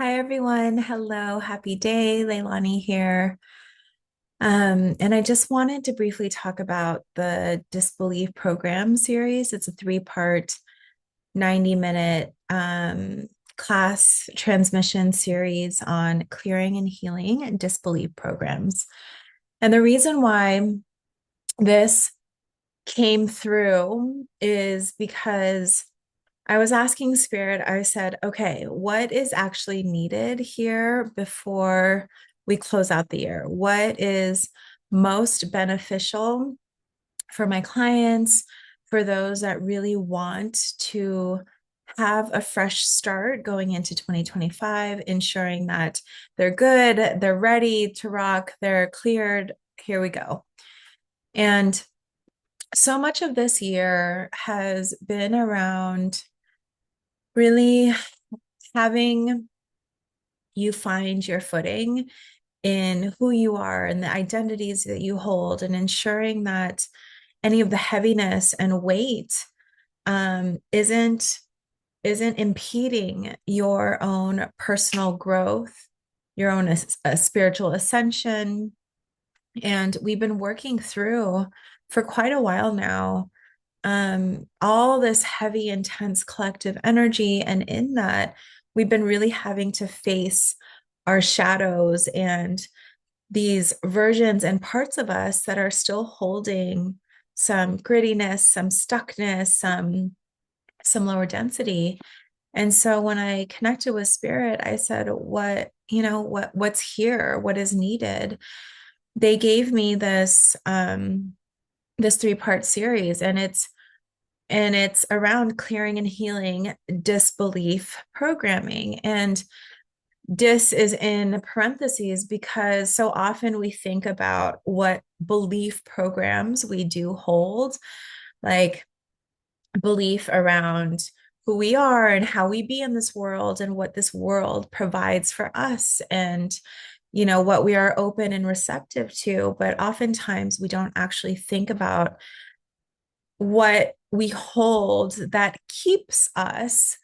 Hi everyone. Hello. Happy day. Leilani here. And I just wanted to briefly talk about the Disbelief Program series. It's a three-part, 90-minute class transmission series on clearing and healing and disbelief programs. And the reason why this came through is because I was asking Spirit, I said, okay, what is actually needed here before we close out the year? What is most beneficial for my clients, for those that really want to have a fresh start going into 2025, ensuring that they're good, they're ready to rock, they're cleared. Here we go. And so much of this year has been around really having you find your footing in who you are and the identities that you hold, and ensuring that any of the heaviness and weight isn't impeding your own personal growth, your own spiritual ascension. And we've been working through for quite a while now all this heavy, intense collective energy. And in that, we've been really having to face our shadows and these versions and parts of us that are still holding some grittiness, some stuckness, some lower density. And so when I connected with Spirit, I said, what's here? What is needed? They gave me this three-part series, and it's around clearing and healing disbelief programming. And dis is in parentheses because so often we think about what belief programs we do hold, like belief around who we are and how we be in this world and what this world provides for us, and what we are open and receptive to. But oftentimes we don't actually think about what we hold that keeps us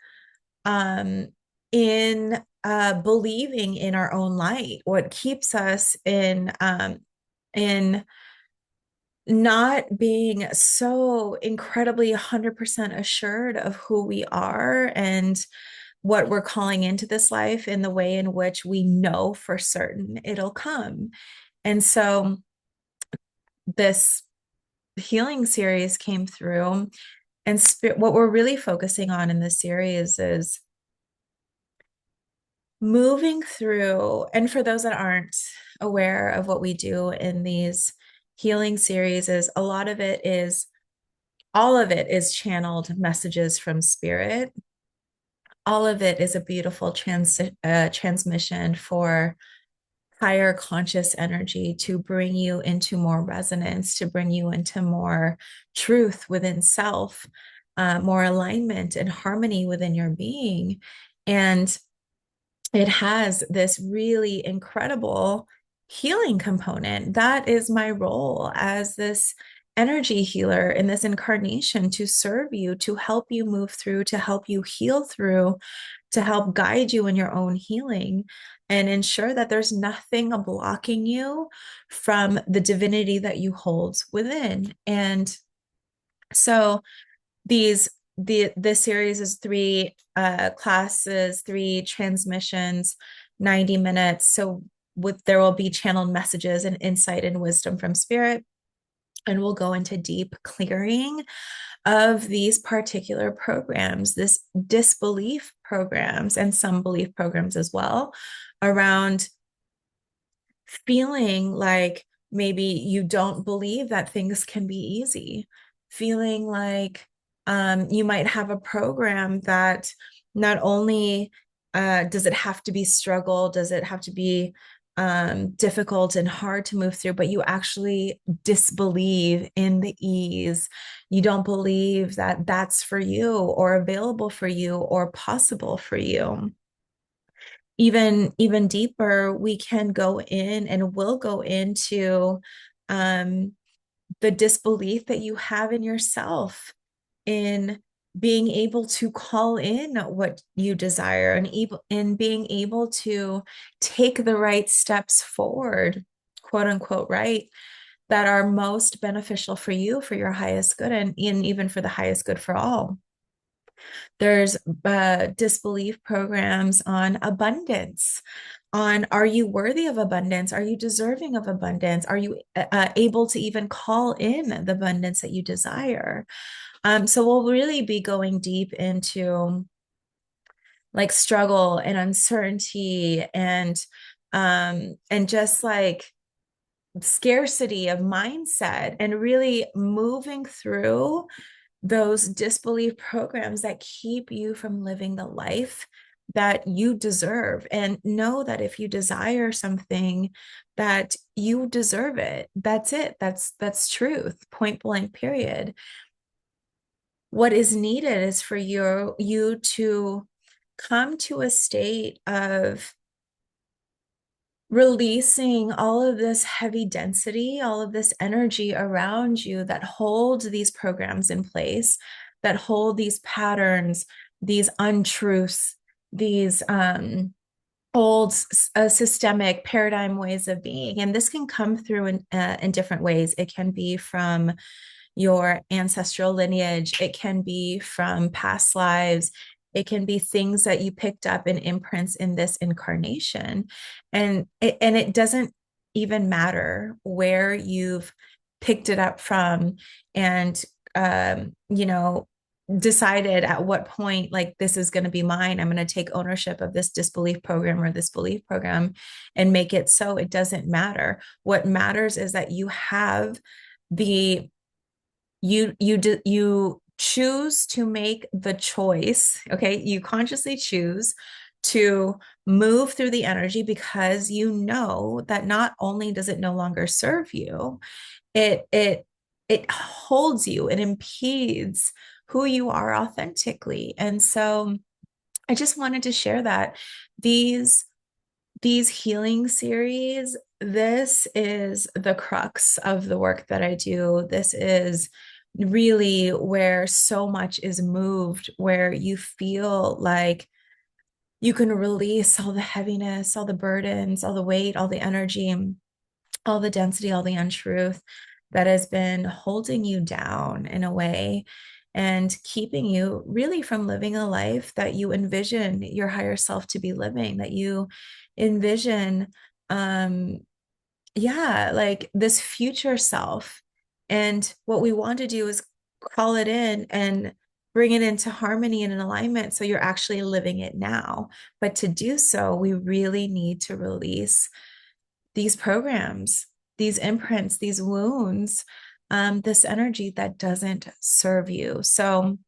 um, in believing in our own light, what keeps us in not being so incredibly 100% assured of who we are and what we're calling into this life in the way in which we know for certain it'll come. And so this healing series came through, and what we're really focusing on in this series is moving through. And for those that aren't aware of what we do in these healing series, is a lot of it is all of it is channeled messages from Spirit. All of it is a beautiful transmission for higher conscious energy to bring you into more resonance, to bring you into more truth within self, more alignment and harmony within your being. And it has this really incredible healing component. That is my role as this energy healer in this incarnation, to serve you, to help you move through, to help you heal through, to help guide you in your own healing and ensure that there's nothing blocking you from the divinity that you hold within. And so this series is three classes, three transmissions, 90 minutes. So there will be channeled messages and insight and wisdom from Spirit, and we'll go into deep clearing of these particular programs, this disbelief programs and some belief programs as well, around feeling like maybe you don't believe that things can be easy, feeling like you might have a program that not only does it have to be struggle, does it have to be difficult and hard to move through, but you actually disbelieve in the ease. You don't believe that that's for you or available for you or possible for you. Even deeper, we can go in and will go into um, the disbelief that you have in yourself, in being able to call in what you desire and being able to take the right steps forward, quote unquote, right, that are most beneficial for you, for your highest good, and even for the highest good for all. There's disbelief programs on abundance, on are you worthy of abundance? Are you deserving of abundance? Are you able to even call in the abundance that you desire? So we'll really be going deep into like struggle and uncertainty and just like scarcity of mindset and really moving through those disbelief programs that keep you from living the life that you deserve. And know that if you desire something, that you deserve it. That's it. That's truth, point blank, period. What is needed is for you to come to a state of releasing all of this heavy density, all of this energy around you that hold these programs in place, that hold these patterns, these untruths, these old systemic paradigm ways of being. And this can come through in different ways. It can be from your ancestral lineage, it can be from past lives, it can be things that you picked up in imprints in this incarnation. And it doesn't even matter where you've picked it up from and you know, decided at what point like this is going to be mine. I'm going to take ownership of this disbelief program or this belief program and make it so. It doesn't matter. What matters is that you have the you choose to make the choice. Okay, you consciously choose to move through the energy because you know that not only does it no longer serve you, it holds you, it impedes who you are authentically. And so I just wanted to share that these these healing series, this is the crux of the work that I do. This is really where so much is moved, where you feel like you can release all the heaviness, all the burdens, all the weight, all the energy, all the density, all the untruth that has been holding you down in a way and keeping you really from living a life that you envision your higher self to be living, that you envision, um, yeah, like this future self. And what we want to do is call it in and bring it into harmony and in alignment so you're actually living it now. But to do so, we really need to release these programs, these imprints, these wounds, this energy that doesn't serve you. So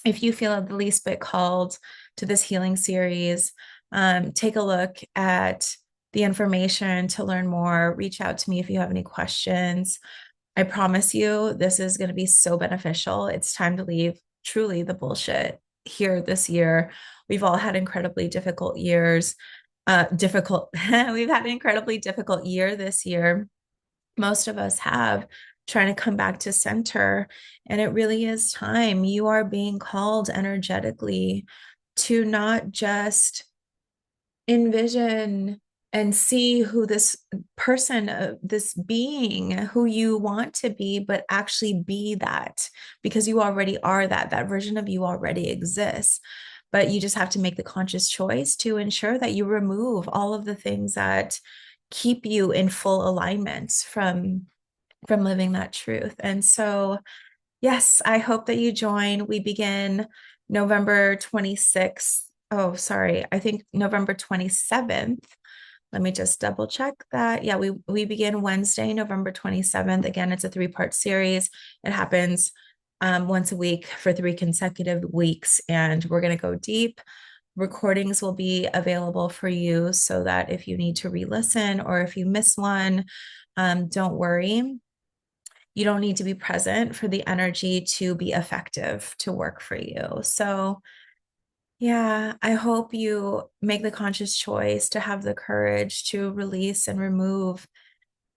if you feel the least bit called to this healing series, take a look at the information to learn more. Reach out to me if you have any questions. I promise you, this is going to be so beneficial. It's time to leave truly the bullshit here this year. We've all had incredibly difficult years. We've had an incredibly difficult year this year. Most of us have trying to come back to center. And it really is time. You are being called energetically to not just envision and see who this person, this being who you want to be, but actually be that because you already are that. That version of you already exists. But you just have to make the conscious choice to ensure that you remove all of the things that keep you in full alignment from living that truth. And so, yes, I hope that you join. We begin November 26th. Oh, sorry. I think November 27th. Let me just double check that. Yeah, we begin Wednesday, November 27th. Again, it's a three-part series. It happens once a week for 3 consecutive weeks, and we're going to go deep. Recordings will be available for you so that if you need to re-listen or if you miss one, don't worry. You don't need to be present for the energy to be effective to work for you. So, yeah, I hope you make the conscious choice to have the courage to release and remove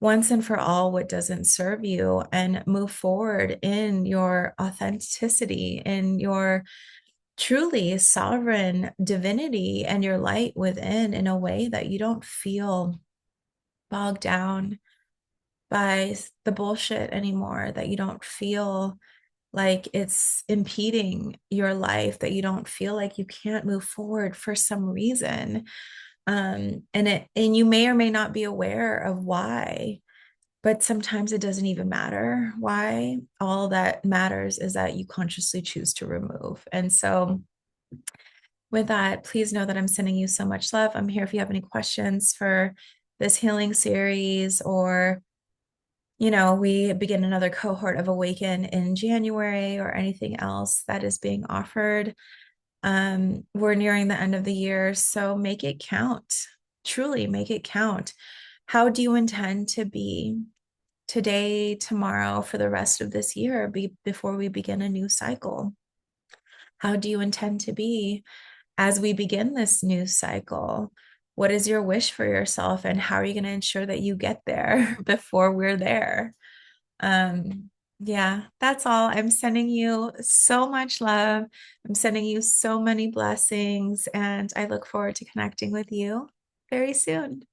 once and for all what doesn't serve you and move forward in your authenticity, in your truly sovereign divinity and your light within in a way that you don't feel bogged down by the bullshit anymore, that you don't feel like it's impeding your life, that you don't feel like you can't move forward for some reason. And you may or may not be aware of why, but sometimes it doesn't even matter why. All that matters is that you consciously choose to remove. And so with that, please know that I'm sending you so much love. I'm here if you have any questions for this healing series, or we begin another cohort of Awaken in January, or anything else that is being offered. We're nearing the end of the year, so make it count. Truly make it count. How do you intend to be today, tomorrow, for the rest of this year, before we begin a new cycle? How do you intend to be as we begin this new cycle? What is your wish for yourself, and how are you going to ensure that you get there before we're there? Yeah, that's all. I'm sending you so much love. I'm sending you so many blessings, and I look forward to connecting with you very soon.